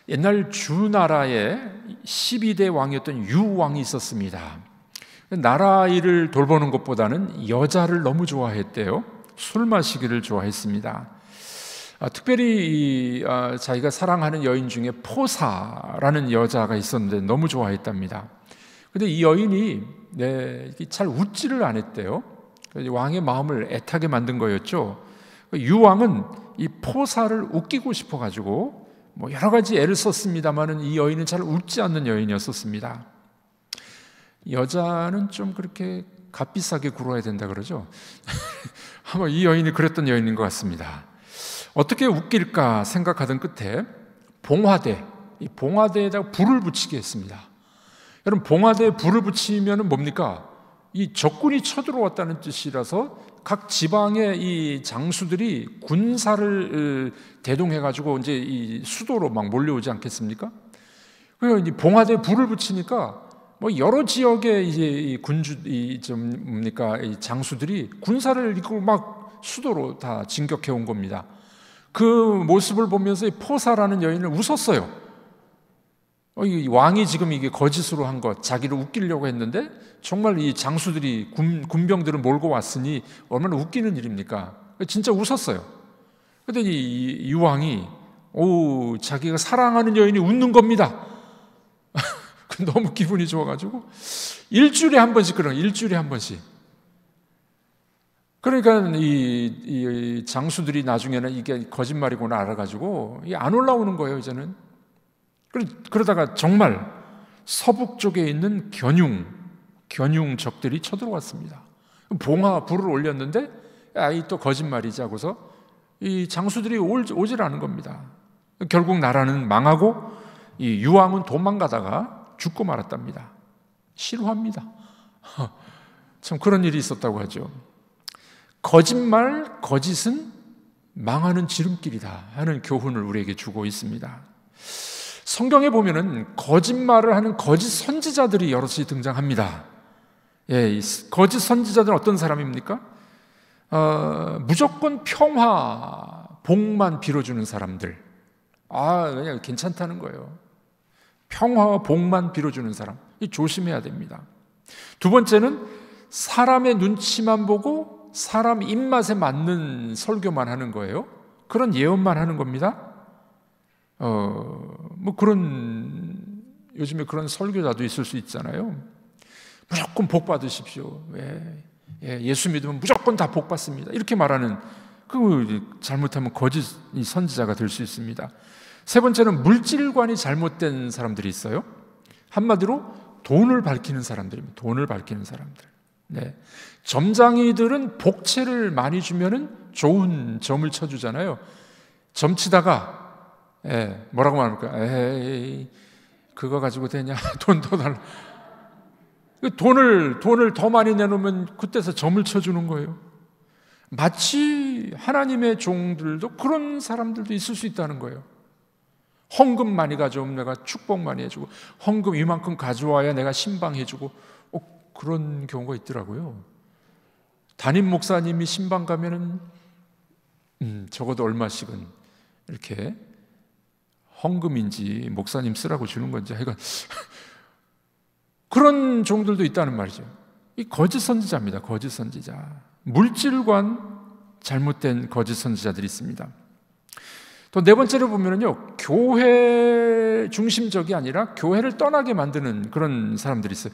옛날 주나라에 12대 왕이었던 유왕이 있었습니다. 나라 일을 돌보는 것보다는 여자를 너무 좋아했대요. 술 마시기를 좋아했습니다. 특별히 자기가 사랑하는 여인 중에 포사라는 여자가 있었는데 너무 좋아했답니다. 근데 이 여인이 잘 웃지를 않았대요. 왕의 마음을 애타게 만든 거였죠. 유왕은 이 포사를 웃기고 싶어가지고 여러 가지 애를 썼습니다만은 이 여인은 잘 웃지 않는 여인이었었습니다. 여자는 좀 그렇게 값비싸게 굴어야 된다 그러죠. 아마 이 여인이 그랬던 여인인 것 같습니다. 어떻게 웃길까 생각하던 끝에 이 봉화대에다가 불을 붙이게 했습니다. 여러분, 봉화대에 불을 붙이면 뭡니까? 이 적군이 쳐들어왔다는 뜻이라서 각 지방의 이 장수들이 군사를 대동해가지고 이제 이 수도로 막 몰려오지 않겠습니까? 그래서 이 봉화대에 불을 붙이니까 여러 지역의 이제 이 장수들이 군사를 이끌고 막 수도로 다 진격해 온 겁니다. 그 모습을 보면서 이 포사라는 여인을 웃었어요. 이 왕이 지금 이게 거짓으로 한 것, 자기를 웃기려고 했는데 정말 이 장수들이 군병들을 몰고 왔으니 얼마나 웃기는 일입니까? 진짜 웃었어요. 그런데 이 유왕이 자기가 사랑하는 여인이 웃는 겁니다. 너무 기분이 좋아가지고 일주일에 한 번씩. 그러니까 이 장수들이 나중에는 이게 거짓말이구나 알아가지고 안 올라오는 거예요, 이제는. 그러다가 정말 서북 쪽에 있는 견융 적들이 쳐들어왔습니다. 불을 올렸는데 또 거짓말이지 하고서 이 장수들이 오질 않은 겁니다. 결국 나라는 망하고 이 유왕은 도망가다가 죽고 말았답니다. 실화입니다. 참 그런 일이 있었다고 하죠. 거짓은 망하는 지름길이다 하는 교훈을 우리에게 주고 있습니다. 성경에 보면은 거짓말을 하는 거짓 선지자들이 여럿이 등장합니다. 이 거짓 선지자들은 어떤 사람입니까? 무조건 평화, 복만 빌어주는 사람들. 그냥 괜찮다는 거예요. 평화와 복만 빌어주는 사람. 조심해야 됩니다. 두 번째는 사람의 눈치만 보고 사람 입맛에 맞는 설교만 하는 거예요. 그런 예언만 하는 겁니다. 요즘에 그런 설교자도 있을 수 있잖아요. 무조건 복 받으십시오. 예수 믿으면 무조건 다 복 받습니다. 이렇게 말하는, 잘못하면 거짓 선지자가 될 수 있습니다. 세 번째는 물질관이 잘못된 사람들이 있어요. 한마디로 돈을 밝히는 사람들입니다. 돈을 밝히는 사람들. 점장이들은 복채를 많이 주면은 좋은 점을 쳐주잖아요. 점치다가 뭐라고 말합니까? 그거 가지고 되냐? 돈 더 달라. 돈을 더 많이 내놓으면 그때서 점을 쳐주는 거예요. 마치 하나님의 종들도 그런 사람들도 있을 수 있다는 거예요. 헌금 많이 가져오면 내가 축복 많이 해주고, 헌금 이만큼 가져와야 내가 신방해주고, 그런 경우가 있더라고요. 담임 목사님이 신방 가면은 적어도 얼마씩은 이렇게 헌금인지 목사님 쓰라고 주는 건지 하여간 그런 종들도 있다는 말이죠. 이 거짓 선지자입니다. 거짓 선지자. 물질관 잘못된 거짓 선지자들이 있습니다. 또 네 번째로 보면은요, 교회 중심적이 아니라 교회를 떠나게 만드는 그런 사람들이 있어요.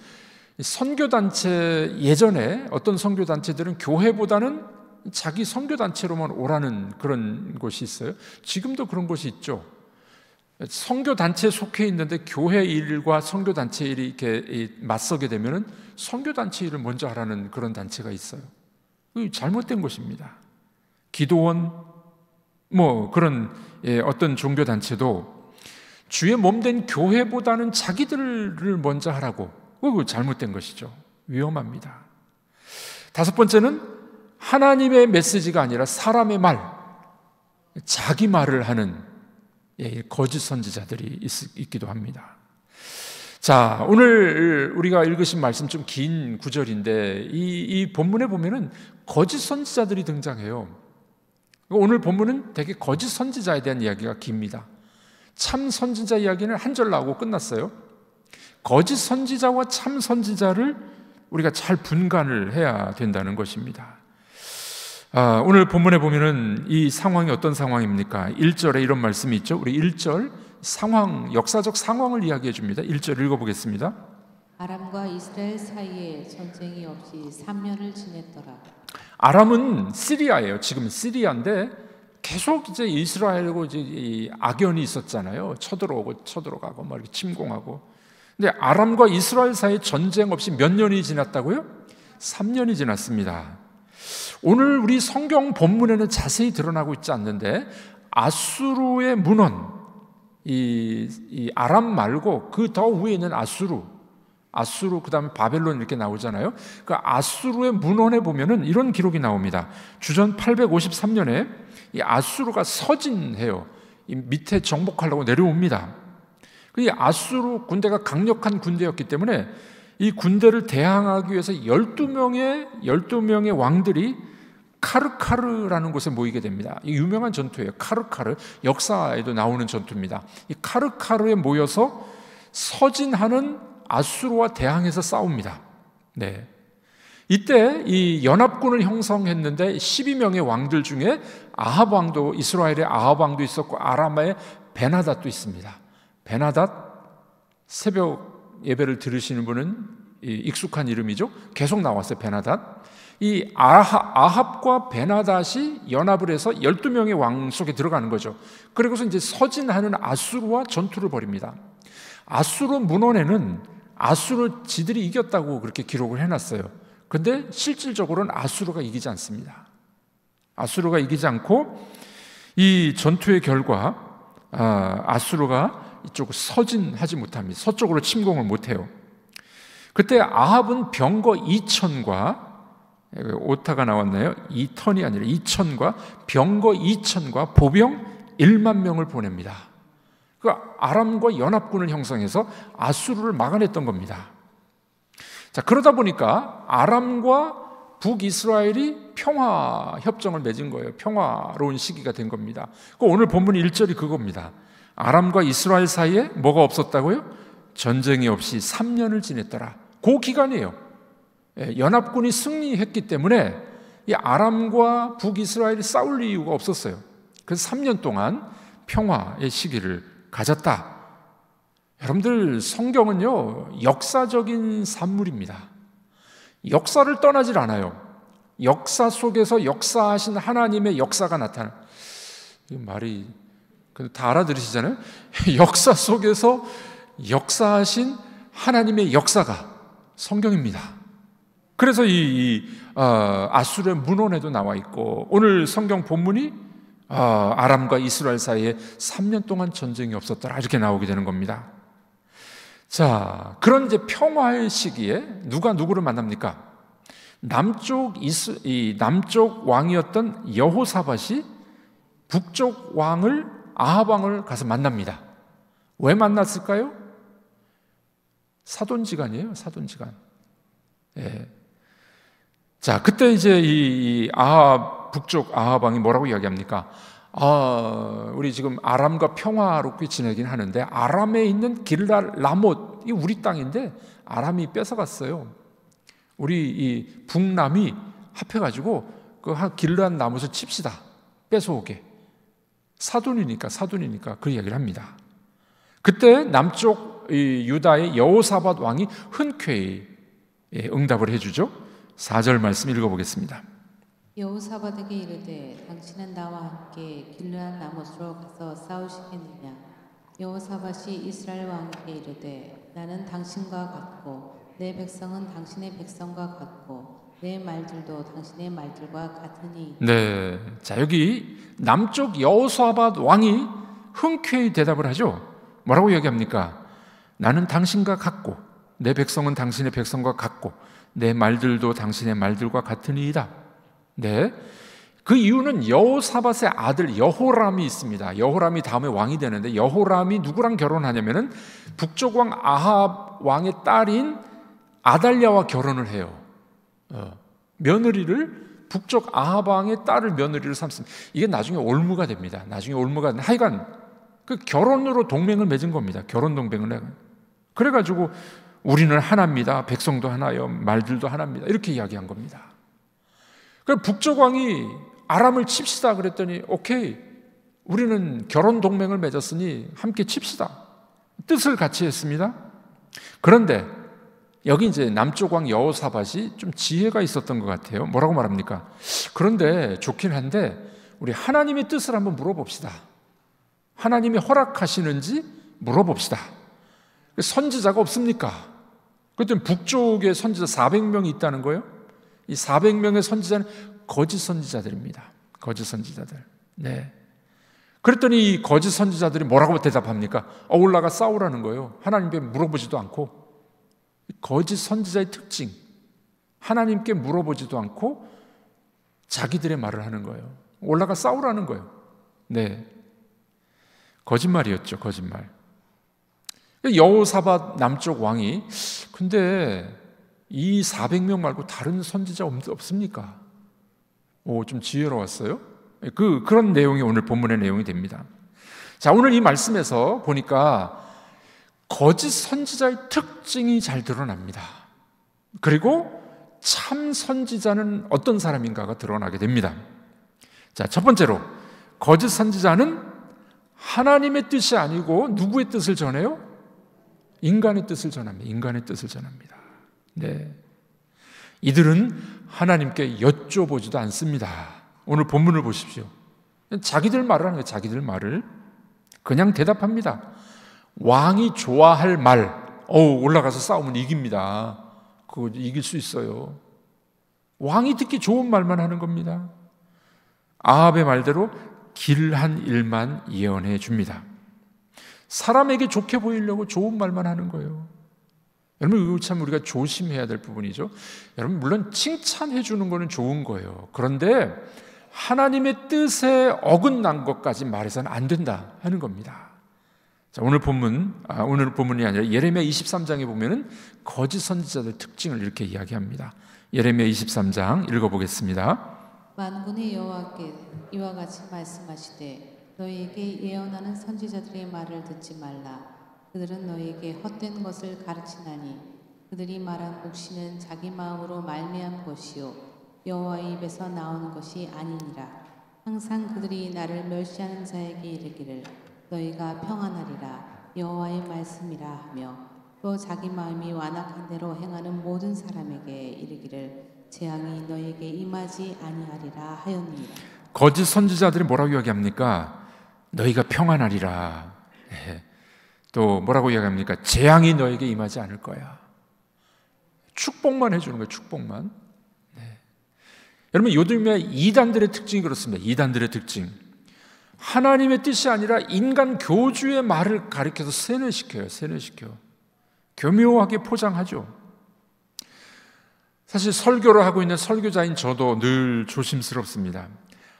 선교단체, 예전에 어떤 선교단체들은 교회보다는 자기 선교단체로만 오라는 그런 곳이 있어요. 지금도 그런 곳이 있죠. 선교단체에 속해 있는데 교회 일과 선교단체 일이 이렇게 맞서게 되면은 선교단체 일을 먼저 하라는 그런 단체가 있어요. 잘못된 것입니다. 기도원, 그런 어떤 종교단체도 주의 몸된 교회보다는 자기들을 먼저 하라고, 그거 잘못된 것이죠. 위험합니다. 다섯 번째는 하나님의 메시지가 아니라 사람의 말, 자기 말을 하는 거짓 선지자들이 있기도 합니다. 자, 오늘 우리가 읽으신 말씀 좀 긴 구절인데 이 본문에 보면은 거짓 선지자들이 등장해요. 오늘 본문은 되게 거짓 선지자에 대한 이야기가 깁니다. 참 선지자 이야기는 한 절 나오고 끝났어요. 거짓 선지자와 참 선지자를 우리가 잘 분간을 해야 된다는 것입니다. 오늘 본문에 보면은 이 상황이 어떤 상황입니까? 1절에 이런 말씀이 있죠. 우리 1절 상황, 역사적 상황을 이야기해 줍니다. 1절 읽어보겠습니다. 아람과 이스라엘 사이에 전쟁이 없이 3년을 지냈더라. 아람은 시리아예요. 지금 시리아인데 계속 이제 이스라엘하고 이제 이 악연이 있었잖아요. 쳐들어가고 막 이렇게 침공하고. 근데 아람과 이스라엘 사이에 전쟁 없이 몇 년이 지났다고요? 3년이 지났습니다. 오늘 우리 성경 본문에는 자세히 드러나고 있지 않는데 아수르의 문헌, 이 아람 말고 그 더 위에 있는 아수르 그 다음에 바벨론 이렇게 나오잖아요. 그 아수르의 문헌에 보면은 이런 기록이 나옵니다. 주전 853년에 이 아수르가 서진해요. 이 밑에 정복하려고 내려옵니다. 이 아수르 군대가 강력한 군대였기 때문에 이 군대를 대항하기 위해서 12명의 왕들이 카르카르라는 곳에 모이게 됩니다. 이 유명한 전투예요. 카르카르, 역사에도 나오는 전투입니다. 이 카르카르에 모여서 서진하는 아수르와 대항해서 싸웁니다. 네. 이때 이 연합군을 형성했는데 12명의 왕들 중에 아합 왕도, 이스라엘의 아합 왕도 있었고 아람의 베나닷도 있습니다. 베나닷, 새벽 예배를 들으시는 분은 익숙한 이름이죠. 계속 나왔어요. 베나닷. 이 아합과 베나닷이 연합을 해서 12명의 왕 속에 들어가는 거죠. 그리고서 이제 서진하는 아수르와 전투를 벌입니다. 아수르 문헌에는 아수르 지들이 이겼다고 그렇게 기록을 해놨어요. 근데 실질적으로는 아수르가 이기지 않습니다. 아수르가 이기지 않고 이 전투의 결과 아수르가 이쪽으로 서진하지 못합니다. 서쪽으로 침공을 못해요. 그때 아합은 병거 2천과 오타가 나왔나요? 2턴이 아니라 2천과 병거 2천과 보병 1만 명을 보냅니다. 그 아람과 연합군을 형성해서 아수르를 막아냈던 겁니다. 자, 그러다 보니까 아람과 북이스라엘이 평화 협정을 맺은 거예요. 평화로운 시기가 된 겁니다. 오늘 본문 1절이 그겁니다. 아람과 이스라엘 사이에 뭐가 없었다고요? 전쟁이 없이 3년을 지냈더라. 그 기간이에요. 연합군이 승리했기 때문에 이 아람과 북이스라엘이 싸울 이유가 없었어요. 그래서 3년 동안 평화의 시기를 가졌다. 여러분들, 성경은요 역사적인 산물입니다. 역사를 떠나질 않아요. 역사 속에서 역사하신 하나님의 역사가 나타나. 이 말이 다 알아들으시잖아요. 역사 속에서 역사하신 하나님의 역사가 성경입니다. 그래서 아수르의 문헌에도 나와 있고 오늘 성경 본문이 아람과 이스라엘 사이에 3년 동안 전쟁이 없었더라 이렇게 나오게 되는 겁니다. 자, 그런 이제 평화의 시기에 누가 누구를 만납니까? 남쪽 왕이었던 여호사밧이 북쪽 왕을 아합 왕을 가서 만납니다. 왜 만났을까요? 사돈지간이에요. 사돈지간. 예. 자, 그때 이제 이 북쪽 아합 왕이 뭐라고 이야기합니까? 우리 지금 아람과 평화롭게 지내긴 하는데 아람에 있는 길랄 라못, 이 우리 땅인데 아람이 뺏어갔어요. 우리 이 북남이 합해가지고 그 길랄 라못을 칩시다. 뺏어오게. 사돈이니까 그 이야기를 합니다. 그때 남쪽 유다의 여호사밧 왕이 흔쾌히 응답을 해주죠. 4절 말씀 읽어보겠습니다. 여호사밧에게 이르되 당신은 나와 함께 길르앗 라못으로 가서 싸우시겠느냐? 여호사밧이 이스라엘 왕에게 이르되 나는 당신과 같고 내 백성은 당신의 백성과 같고 내 말들도 당신의 말들과 같으니. 네, 자, 여기 남쪽 여호사밧 왕이 흔쾌히 대답을 하죠. 뭐라고 이야기합니까? 나는 당신과 같고 내 백성은 당신의 백성과 같고 내 말들도 당신의 말들과 같으니이다. 네, 그 이유는 여호사밧의 아들 여호람이 있습니다. 여호람이 다음에 왕이 되는데 여호람이 누구랑 결혼하냐면은 북쪽 왕 아합 왕의 딸인 아달랴와 결혼을 해요. 며느리를 북쪽 아합 왕의 딸을 며느리로 삼습니다. 이게 나중에 올무가 됩니다. 하여간 그 결혼으로 동맹을 맺은 겁니다. 결혼 동맹을 해. 그래가지고 우리는 하나입니다. 백성도 하나요. 말들도 하나입니다. 이렇게 이야기한 겁니다. 그 북쪽 왕이 아람을 칩시다 그랬더니 오케이, 우리는 결혼 동맹을 맺었으니 함께 칩시다. 뜻을 같이 했습니다. 그런데 여기 이제 남쪽 왕 여호사밧이 좀 지혜가 있었던 것 같아요. 뭐라고 말합니까? 그런데 좋긴 한데 우리 하나님의 뜻을 한번 물어봅시다. 하나님이 허락하시는지 물어봅시다. 선지자가 없습니까? 그랬더니 북쪽에 선지자 400명이 있다는 거예요. 이 400명의 선지자는 거짓 선지자들입니다. 거짓 선지자들. 네. 그랬더니 이 거짓 선지자들이 뭐라고 대답합니까? 올라가 싸우라는 거예요. 하나님께 물어보지도 않고. 거짓 선지자의 특징, 하나님께 물어보지도 않고 자기들의 말을 하는 거예요. 올라가 싸우라는 거예요. 네, 거짓말이었죠. 거짓말. 여호사밧 남쪽 왕이 근데 이 400명 말고 다른 선지자 없습니까? 좀 지혜로웠어요. 그런 내용이 오늘 본문의 내용이 됩니다. 자, 오늘 이 말씀에서 보니까 거짓 선지자의 특징이 잘 드러납니다. 그리고 참 선지자는 어떤 사람인가가 드러나게 됩니다. 자, 첫 번째로 거짓 선지자는 하나님의 뜻이 아니고 누구의 뜻을 전해요? 인간의 뜻을 전합니다. 인간의 뜻을 전합니다. 네. 이들은 하나님께 여쭤보지도 않습니다. 오늘 본문을 보십시오. 자기들 말을 하는 거예요. 자기들 말을 그냥 대답합니다. 왕이 좋아할 말, 올라가서 싸우면 이깁니다. 그거 이길 수 있어요. 왕이 듣기 좋은 말만 하는 겁니다. 아합의 말대로 길한 일만 예언해 줍니다. 사람에게 좋게 보이려고 좋은 말만 하는 거예요. 여러분, 이거 참 우리가 조심해야 될 부분이죠. 여러분, 물론 칭찬해 주는 거는 좋은 거예요. 그런데 하나님의 뜻에 어긋난 것까지 말해서는 안 된다 하는 겁니다. 자, 오늘 본문이 아니라 예레미야 23장에 보면은 거짓 선지자들 특징을 이렇게 이야기합니다. 예레미야 23장 읽어보겠습니다. 만군의 여호와께 이와 같이 말씀하시되 너희에게 예언하는 선지자들의 말을 듣지 말라. 그들은 너희에게 헛된 것을 가르치나니 그들이 말한 묵시는 자기 마음으로 말미암은 것이요 여호와의 입에서 나오는 것이 아니니라. 항상 그들이 나를 멸시하는 자에게 이르기를 너희가 평안하리라 여호와의 말씀이라 하며 또 자기 마음이 완악한 대로 행하는 모든 사람에게 이르기를 재앙이 너희에게 임하지 아니하리라 하였느니라. 거짓 선지자들이 뭐라고 이야기합니까? 너희가 평안하리라. 네. 또 뭐라고 이야기합니까? 재앙이 너에게 임하지 않을 거야. 축복만 해주는 거예요. 축복만. 네. 여러분, 요즘에 이단들의 특징이 그렇습니다. 이단들의 특징. 하나님의 뜻이 아니라 인간 교주의 말을 가리켜서 세뇌시켜요. 세뇌시켜. 교묘하게 포장하죠. 사실 설교를 하고 있는 설교자인 저도 늘 조심스럽습니다.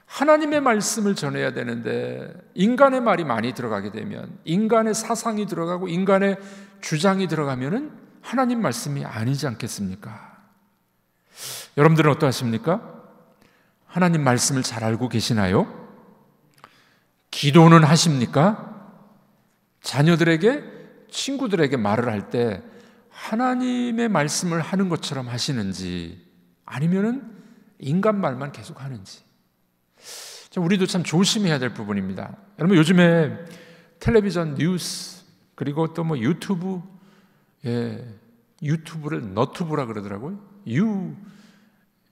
하나님의 말씀을 전해야 되는데 인간의 말이 많이 들어가게 되면, 인간의 사상이 들어가고 인간의 주장이 들어가면은 하나님 말씀이 아니지 않겠습니까? 여러분들은 어떠하십니까? 하나님 말씀을 잘 알고 계시나요? 기도는 하십니까? 자녀들에게, 친구들에게 말을 할 때 하나님의 말씀을 하는 것처럼 하시는지, 아니면은 인간 말만 계속 하는지. 우리도 참 조심해야 될 부분입니다. 여러분, 요즘에 텔레비전 뉴스, 그리고 또 유튜브, 유튜브를 너튜브라 그러더라고요.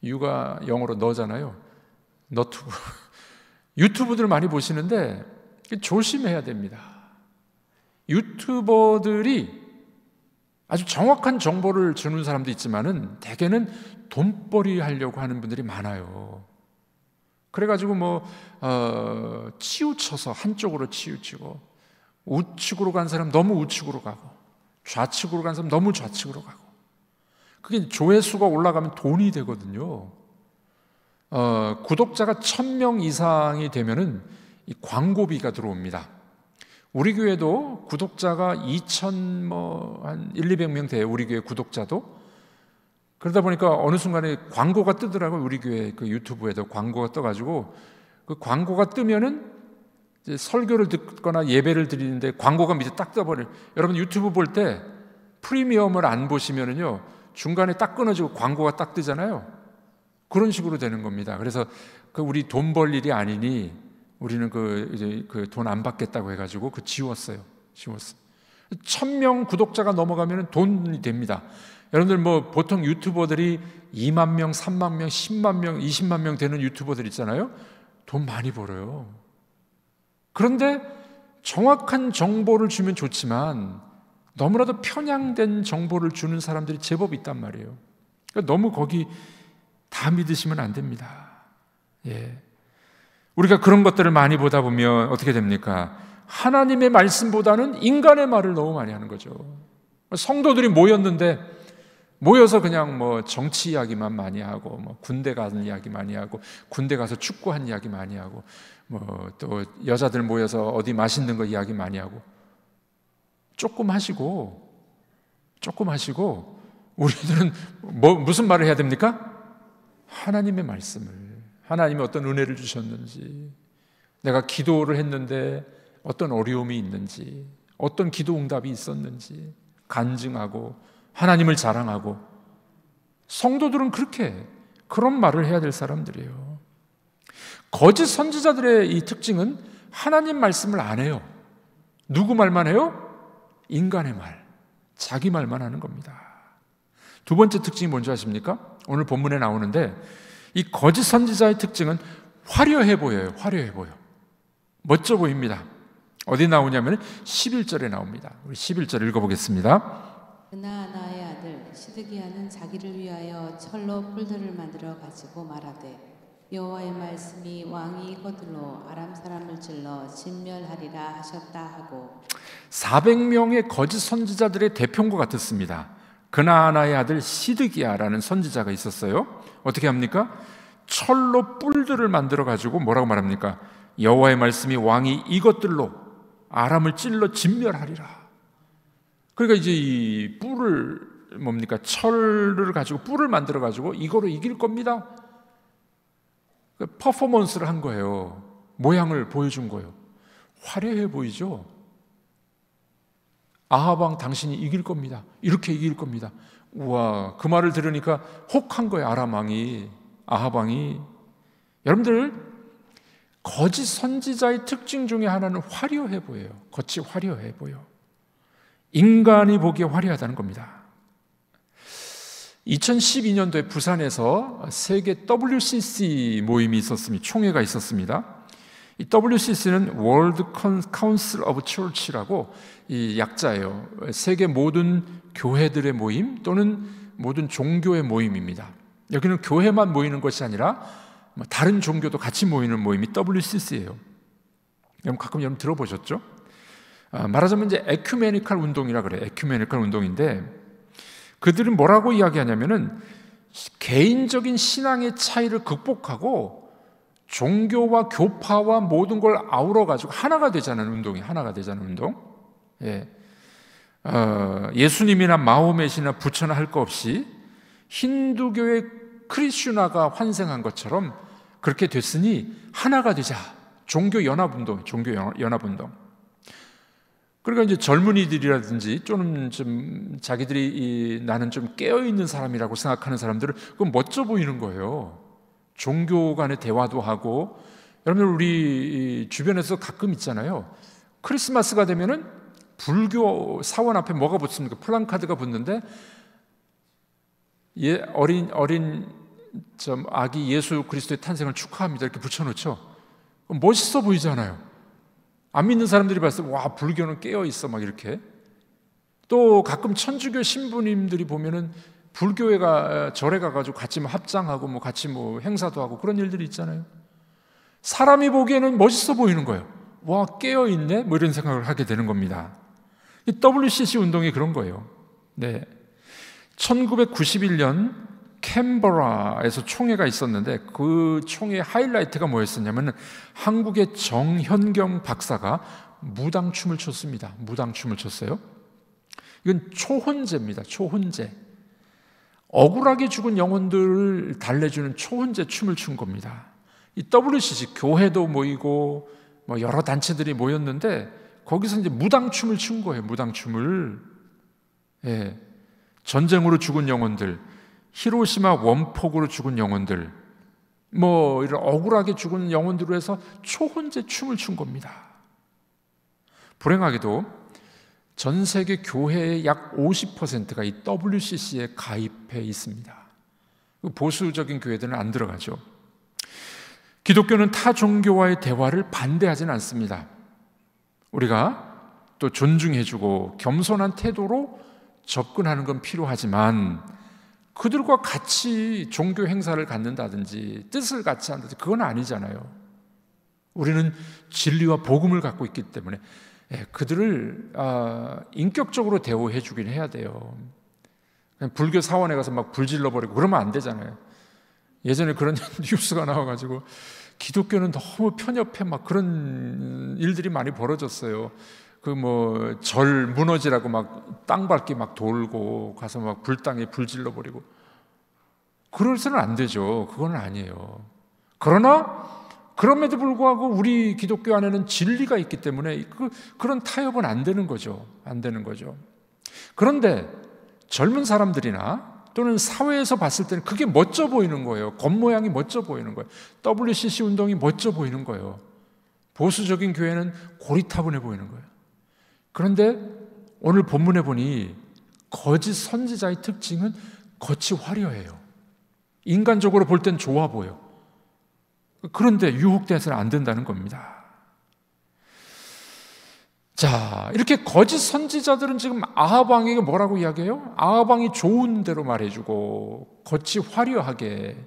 유가 영어로 너잖아요. 너튜브. 유튜브들 많이 보시는데 조심해야 됩니다. 유튜버들이 아주 정확한 정보를 주는 사람도 있지만은 대개는 돈벌이 하려고 하는 분들이 많아요. 그래가지고 치우쳐서 한쪽으로 치우치고, 우측으로 간 사람 너무 우측으로 가고, 좌측으로 간 사람 너무 좌측으로 가고, 그게 조회수가 올라가면 돈이 되거든요. 구독자가 1000명 이상이 되면은 이 광고비가 들어옵니다. 우리 교회도 구독자가 한 1,200명 돼요. 우리 교회 구독자도. 그러다 보니까 어느 순간에 광고가 뜨더라고요. 우리 교회 그 유튜브에도 광고가 떠가지고, 그 광고가 뜨면은 이제 설교를 듣거나 예배를 드리는데 광고가 밑에 딱 떠버려요. 여러분 유튜브 볼 때 프리미엄을 안 보시면은요, 중간에 딱 끊어지고 광고가 딱 뜨잖아요. 그런 식으로 되는 겁니다. 그래서 우리 돈 벌 일이 아니니 우리는 돈 안 받겠다고 해가지고 지웠어요. 1000명 구독자가 넘어가면 돈이 됩니다. 여러분들 뭐 보통 유튜버들이 2만 명, 3만 명, 10만 명, 20만 명 되는 유튜버들 있잖아요. 돈 많이 벌어요. 그런데 정확한 정보를 주면 좋지만 너무나도 편향된 정보를 주는 사람들이 제법 있단 말이에요. 그러니까 너무 거기 다 믿으시면 안 됩니다. 예. 우리가 그런 것들을 많이 보다 보면 어떻게 됩니까? 하나님의 말씀보다는 인간의 말을 너무 많이 하는 거죠. 성도들이 모여서 그냥 뭐 정치 이야기만 많이 하고, 뭐 군대 가는 이야기 많이 하고, 군대 가서 축구한 이야기 많이 하고, 뭐 또 여자들 모여서 어디 맛있는 거 이야기 많이 하고, 조금 하시고 우리들은 무슨 말을 해야 됩니까? 하나님의 말씀을, 하나님이 어떤 은혜를 주셨는지, 내가 기도를 했는데 어떤 어려움이 있는지, 어떤 기도 응답이 있었는지 간증하고 하나님을 자랑하고. 성도들은 그런 말을 해야 될 사람들이에요. 거짓 선지자들의 이 특징은 하나님 말씀을 안 해요. 누구 말만 해요? 인간의 말, 자기 말만 하는 겁니다. 두 번째 특징이 뭔지 아십니까? 오늘 본문에 나오는데 이 거짓 선지자의 특징은 화려해 보여요. 멋져 보입니다. 어디 나오냐면 11절에 나옵니다. 우리 11절 읽어보겠습니다. 그나아나의 아들 시드기야는 자기를 위하여 철로 뿔들을 만들어 가지고 말하되 여호와의 말씀이 왕이 이것들로 아람 사람을 질러 진멸하리라 하셨다 하고. 400명의 거짓 선지자들의 대표인 것 같았습니다. 그나아나의 아들 시드기야라는 선지자가 있었어요. 어떻게 합니까? 철로 뿔들을 만들어 가지고 뭐라고 말합니까? 여호와의 말씀이 왕이 이것들로 아람을 찔러 진멸하리라. 그러니까 이제 이 철을 가지고 뿔을 만들어 가지고 이거로 이길 겁니다. 퍼포먼스를 한 거예요. 모양을 보여준 거예요. 화려해 보이죠? 아합 왕 당신이 이길 겁니다. 이렇게 이길 겁니다. 우와, 그 말을 들으니까 혹한 거예요. 아합 왕이. 여러분들, 거짓 선지자의 특징 중에 하나는 화려해 보여요. 겉이 화려해 보여. 인간이 보기에 화려하다는 겁니다. 2012년도에 부산에서 세계 WCC 모임이 있었습니다. 총회가 있었습니다. 이 WCC는 World Council of Church라고 이 약자예요. 세계 모든 교회들의 모임 또는 모든 종교의 모임입니다. 여기는 교회만 모이는 것이 아니라 다른 종교도 같이 모이는 모임이 WCC예요. 가끔 여러분 들어보셨죠? 말하자면 이제 에큐메니컬 운동이라 그래요. 에큐메니컬 운동인데 그들은 뭐라고 이야기하냐면은 개인적인 신앙의 차이를 극복하고 종교와 교파와 모든 걸 아우러 가지고 하나가 되자는 운동이 하나가 되자는 운동. 예. 예수님이나 마호멧이나 부처나 할 거 없이 힌두교의 크리슈나가 환생한 것처럼 그렇게 됐으니 하나가 되자. 종교 연합 운동. 그러니까 이제 젊은이들이라든지 좀 자기들이 나는 좀 깨어있는 사람이라고 생각하는 사람들은 그건 멋져 보이는 거예요. 종교 간의 대화도 하고. 여러분들 우리 주변에서 가끔 있잖아요. 크리스마스가 되면은 불교 사원 앞에 뭐가 붙습니까? 플랜카드가 붙는데 어린 아기 예수 그리스도의 탄생을 축하합니다. 이렇게 붙여놓죠. 멋있어 보이잖아요. 안 믿는 사람들이 봤을 때 와, 불교는 깨어있어 막 이렇게. 또 가끔 천주교 신부님들이 보면은 불교에 절에 가가지고 같이 합장하고 같이 행사도 하고 그런 일들이 있잖아요. 사람이 보기에는 멋있어 보이는 거예요. 와, 깨어있네? 이런 생각을 하게 되는 겁니다. 이 WCC 운동이 그런 거예요. 네. 1991년 캔버라에서 총회가 있었는데 그 총회의 하이라이트가 뭐였었냐면 한국의 정현경 박사가 무당춤을 췄습니다. 무당춤을 췄어요. 이건 초혼제입니다. 초혼제. 억울하게 죽은 영혼들을 달래주는 초혼제 춤을 춘 겁니다. 이 WCC 교회도 모이고 뭐 여러 단체들이 모였는데 거기서 이제 무당춤을 춘 거예요. 무당춤을. 예. 전쟁으로 죽은 영혼들, 히로시마 원폭으로 죽은 영혼들, 뭐 이런 억울하게 죽은 영혼들로 해서 초혼제 춤을 춘 겁니다. 불행하게도 전 세계 교회의 약 50%가 이 WCC에 가입해 있습니다. 보수적인 교회들은 안 들어가죠. 기독교는 타 종교와의 대화를 반대하지는 않습니다. 우리가 또 존중해주고 겸손한 태도로 접근하는 건 필요하지만 그들과 같이 종교 행사를 갖는다든지 뜻을 같이 한다든지 그건 아니잖아요. 우리는 진리와 복음을 갖고 있기 때문에 그들을 인격적으로 대우해 주긴 해야 돼요. 그냥 불교 사원에 가서 막 불질러버리고 그러면 안 되잖아요. 예전에 그런 뉴스가 나와가지고 기독교는 너무 편협해 막 그런 일들이 많이 벌어졌어요. 그 뭐 절 무너지라고 막 땅 밟기 막 돌고 가서 막 불땅에 불질러 버리고 그럴서는 안 되죠. 그건 아니에요. 그러나 그럼에도 불구하고 우리 기독교 안에는 진리가 있기 때문에 그런 타협은 안 되는 거죠. 안 되는 거죠. 그런데 젊은 사람들이나 또는 사회에서 봤을 때는 그게 멋져 보이는 거예요. 겉모양이 멋져 보이는 거예요. WCC 운동이 멋져 보이는 거예요. 보수적인 교회는 고리타분해 보이는 거예요. 그런데 오늘 본문에 보니 거짓 선지자의 특징은 겉이 화려해요. 인간적으로 볼 땐 좋아 보여. 그런데 유혹돼서는 안 된다는 겁니다. 자, 이렇게 거짓 선지자들은 지금 아합 왕에게 뭐라고 이야기해요? 아합 왕이 좋은 대로 말해주고 겉이 화려하게.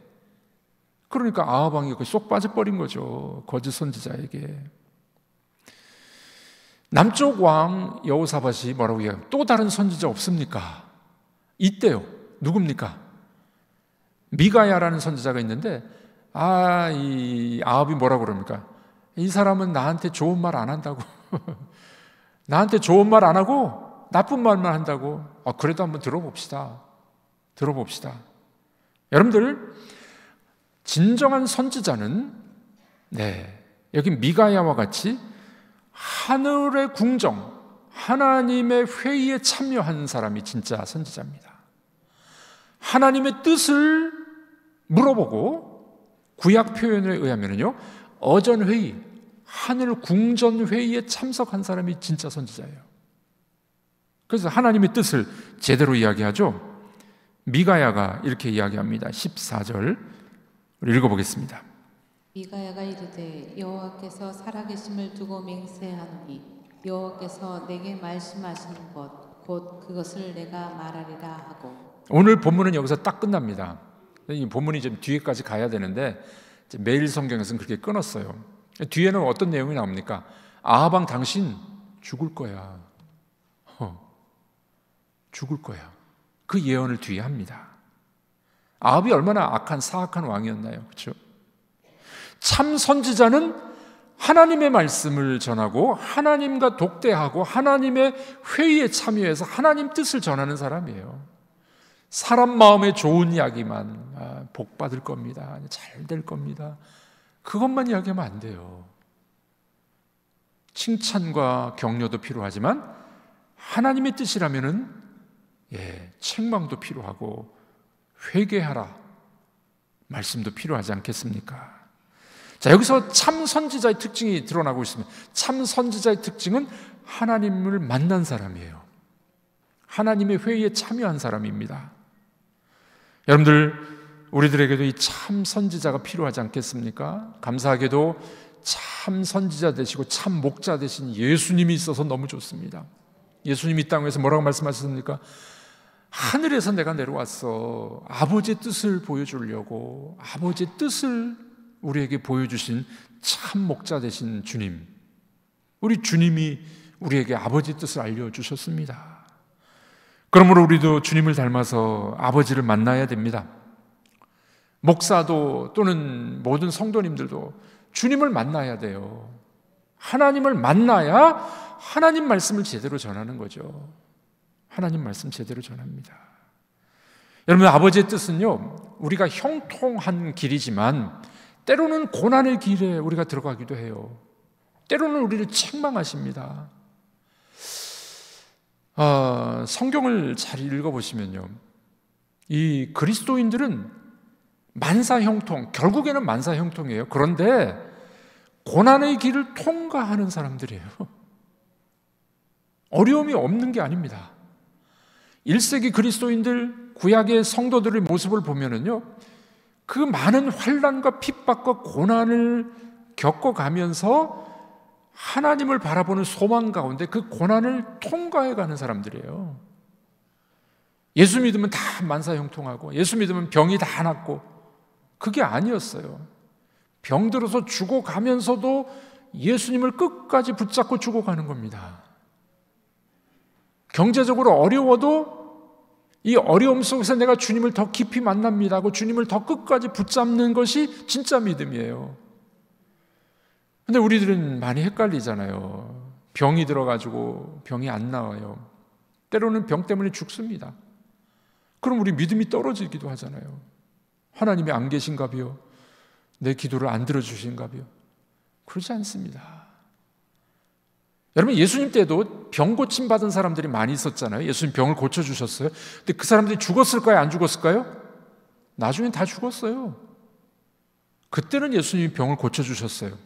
그러니까 아합 왕이 쏙 빠져버린 거죠. 거짓 선지자에게. 남쪽 왕 여호사밧이 뭐라고 이야기해요? 또 다른 선지자 없습니까? 있대요. 누굽니까? 미가야라는 선지자가 있는데 이 아합이 뭐라고 그럽니까? 이 사람은 나한테 좋은 말 안 한다고. 나한테 좋은 말 안 하고 나쁜 말만 한다고. 그래도 한번 들어봅시다. 여러분들, 진정한 선지자는 여기 미가야와 같이 하늘의 궁정, 하나님의 회의에 참여한 사람이 진짜 선지자입니다. 하나님의 뜻을 물어보고 구약 표현에 의하면요, 어전회의, 하늘 궁전회의에 참석한 사람이 진짜 선지자예요. 그래서 하나님의 뜻을 제대로 이야기하죠. 미가야가 이렇게 이야기합니다. 14절 읽어보겠습니다. 미가야가 이르되 여호와께서 살아계심을 두고 맹세하노니 여호와께서 내게 말씀하시는 것 곧 그것을 내가 말하리라 하고. 오늘 본문은 여기서 딱 끝납니다. 이 본문이 좀 뒤에까지 가야 되는데 매일 성경에서는 그렇게 끊었어요. 뒤에는 어떤 내용이 나옵니까? 아합 왕 당신 죽을 거야. 죽을 거야. 그 예언을 뒤에 합니다. 아합이 얼마나 악한 사악한 왕이었나요? 그렇죠? 참 선지자는 하나님의 말씀을 전하고 하나님과 독대하고 하나님의 회의에 참여해서 하나님 뜻을 전하는 사람이에요. 사람 마음에 좋은 이야기만 복 받을 겁니다. 잘 될 겁니다. 그것만 이야기하면 안 돼요. 칭찬과 격려도 필요하지만 하나님의 뜻이라면은 책망도 필요하고 회개하라 말씀도 필요하지 않겠습니까? 자, 여기서 참 선지자의 특징이 드러나고 있습니다. 참 선지자의 특징은 하나님을 만난 사람이에요. 하나님의 회의에 참여한 사람입니다. 여러분들, 우리들에게도 이 참 선지자가 필요하지 않겠습니까? 감사하게도 참 선지자 되시고 참 목자 되신 예수님이 있어서 너무 좋습니다. 예수님이 이 땅에서 뭐라고 말씀하셨습니까? 하늘에서 내가 내려왔어. 아버지의 뜻을 보여주려고. 아버지의 뜻을 우리에게 보여주신 참 목자 되신 주님. 우리 주님이 우리에게 아버지의 뜻을 알려주셨습니다. 그러므로 우리도 주님을 닮아서 아버지를 만나야 됩니다. 목사도 또는 모든 성도님들도 주님을 만나야 돼요. 하나님을 만나야 하나님 말씀을 제대로 전하는 거죠. 하나님 말씀 제대로 전합니다. 여러분, 아버지의 뜻은요, 우리가 형통한 길이지만 때로는 고난의 길에 우리가 들어가기도 해요. 때로는 우리를 책망하십니다. 성경을 잘 읽어보시면요, 이 그리스도인들은 만사형통, 결국에는 만사형통이에요. 그런데 고난의 길을 통과하는 사람들이에요. 어려움이 없는 게 아닙니다. 1세기 그리스도인들, 구약의 성도들의 모습을 보면은요, 그 많은 환난과 핍박과 고난을 겪어가면서 하나님을 바라보는 소망 가운데 그 고난을 통과해가는 사람들이에요. 예수 믿으면 다 만사형통하고, 예수 믿으면 병이 다 낫고, 그게 아니었어요. 병들어서 죽어가면서도 예수님을 끝까지 붙잡고 죽어가는 겁니다. 경제적으로 어려워도 이 어려움 속에서 내가 주님을 더 깊이 만납니다 하고 주님을 더 끝까지 붙잡는 것이 진짜 믿음이에요. 근데 우리들은 많이 헷갈리잖아요. 병이 들어가지고 병이 안 나와요. 때로는 병 때문에 죽습니다. 그럼 우리 믿음이 떨어지기도 하잖아요. 하나님이 안 계신가비요? 내 기도를 안 들어주신가비요? 그렇지 않습니다. 여러분, 예수님 때도 병 고침 받은 사람들이 많이 있었잖아요. 예수님 병을 고쳐주셨어요. 근데 그 사람들이 죽었을까요? 안 죽었을까요? 나중엔 다 죽었어요. 그때는 예수님이 병을 고쳐주셨어요.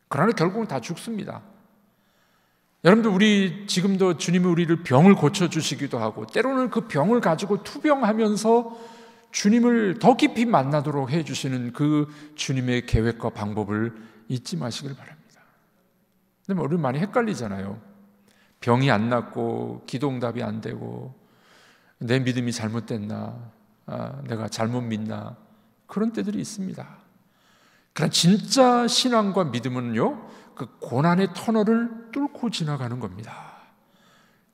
그러나 결국은 다 죽습니다. 여러분들, 우리 지금도 주님이 우리를 병을 고쳐주시기도 하고, 때로는 그 병을 가지고 투병하면서 주님을 더 깊이 만나도록 해주시는 그 주님의 계획과 방법을 잊지 마시길 바랍니다. 근데 우리 많이 헷갈리잖아요. 병이 안 낫고 기도응답이 안 되고 내 믿음이 잘못됐나, 내가 잘못 믿나, 그런 때들이 있습니다. 그러나 진짜 신앙과 믿음은요, 그 고난의 터널을 뚫고 지나가는 겁니다.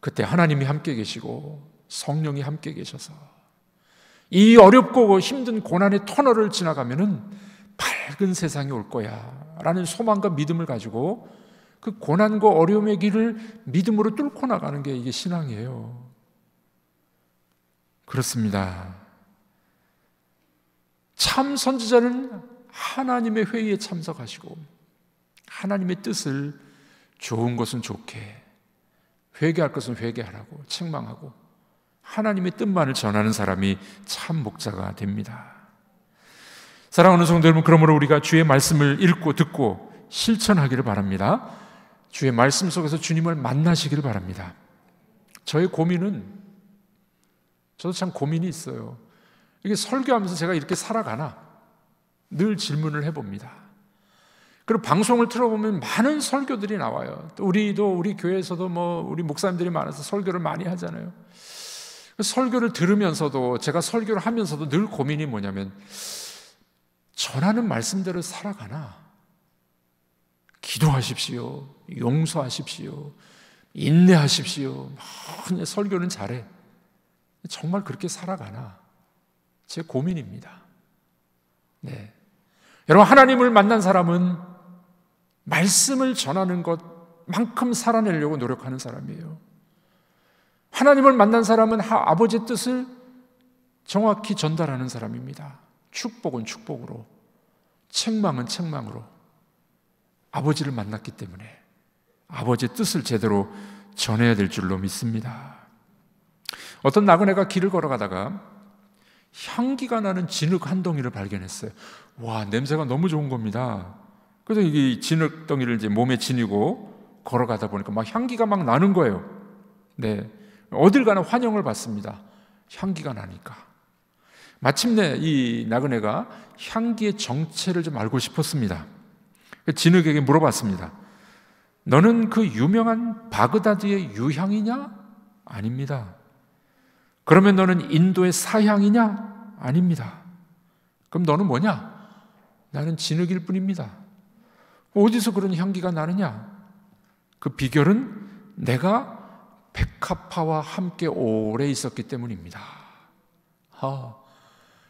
그때 하나님이 함께 계시고 성령이 함께 계셔서 이 어렵고 힘든 고난의 터널을 지나가면은 밝은 세상이 올 거야 라는 소망과 믿음을 가지고 그 고난과 어려움의 길을 믿음으로 뚫고 나가는 게 이게 신앙이에요. 그렇습니다. 참 선지자는 하나님의 회의에 참석하시고 하나님의 뜻을 좋은 것은 좋게, 회개할 것은 회개하라고 책망하고 하나님의 뜻만을 전하는 사람이 참 목자가 됩니다. 사랑하는 성도 여러분, 그러므로 우리가 주의 말씀을 읽고 듣고 실천하기를 바랍니다. 주의 말씀 속에서 주님을 만나시기를 바랍니다. 저의 고민은, 저도 참 고민이 있어요. 이게 설교하면서 제가 이렇게 살아가나 늘 질문을 해봅니다. 그리고 방송을 틀어보면 많은 설교들이 나와요. 또 우리 교회에서도 우리 목사님들이 많아서 설교를 많이 하잖아요. 설교를 들으면서도, 제가 설교를 하면서도 늘 고민이 뭐냐면, 전하는 말씀대로 살아가나? 기도하십시오, 용서하십시오, 인내하십시오, 그냥 설교는 잘해. 정말 그렇게 살아가나? 제 고민입니다. 네. 여러분, 하나님을 만난 사람은 말씀을 전하는 것만큼 살아내려고 노력하는 사람이에요. 하나님을 만난 사람은 아버지의 뜻을 정확히 전달하는 사람입니다. 축복은 축복으로, 책망은 책망으로. 아버지를 만났기 때문에 아버지의 뜻을 제대로 전해야 될 줄로 믿습니다. 어떤 나그네가 길을 걸어가다가 향기가 나는 진흙 한 덩이를 발견했어요. 와, 냄새가 너무 좋은 겁니다. 그래서 이 진흙 덩이를 이제 몸에 지니고 걸어가다 보니까 막 향기가 막 나는 거예요. 네, 어딜 가나 환영을 받습니다. 향기가 나니까. 마침내 이 나그네가 향기의 정체를 좀 알고 싶었습니다. 진흙에게 물어봤습니다. 너는 그 유명한 바그다드의 유향이냐? 아닙니다. 그러면 너는 인도의 사향이냐? 아닙니다. 그럼 너는 뭐냐? 나는 진흙일 뿐입니다. 어디서 그런 향기가 나느냐? 그 비결은 내가 백합화와 함께 오래 있었기 때문입니다.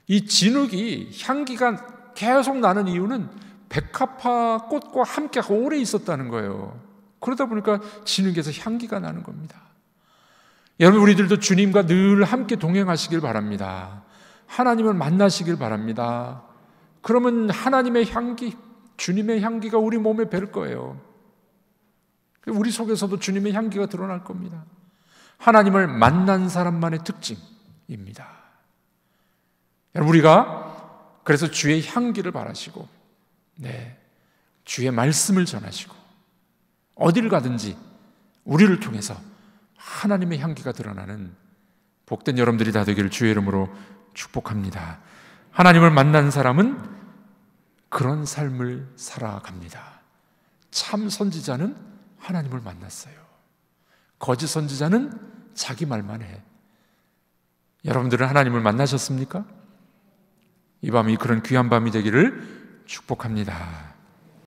이 진흙이 향기가 계속 나는 이유는 백합화 꽃과 함께 오래 있었다는 거예요. 그러다 보니까 진흙에서 향기가 나는 겁니다. 여러분, 우리들도 주님과 늘 함께 동행하시길 바랍니다. 하나님을 만나시길 바랍니다. 그러면 하나님의 향기, 주님의 향기가 우리 몸에 뵐 거예요. 우리 속에서도 주님의 향기가 드러날 겁니다. 하나님을 만난 사람만의 특징입니다. 여러분, 우리가 그래서 주의 향기를 바라시고, 주의 말씀을 전하시고, 어디를 가든지 우리를 통해서 하나님의 향기가 드러나는 복된 여러분들이 다 되기를 주의 이름으로 축복합니다. 하나님을 만난 사람은 그런 삶을 살아갑니다. 참 선지자는 하나님을 만났어요. 거짓 선지자는 자기 말만 해. 여러분들은 하나님을 만나셨습니까? 이 밤이 그런 귀한 밤이 되기를 축복합니다.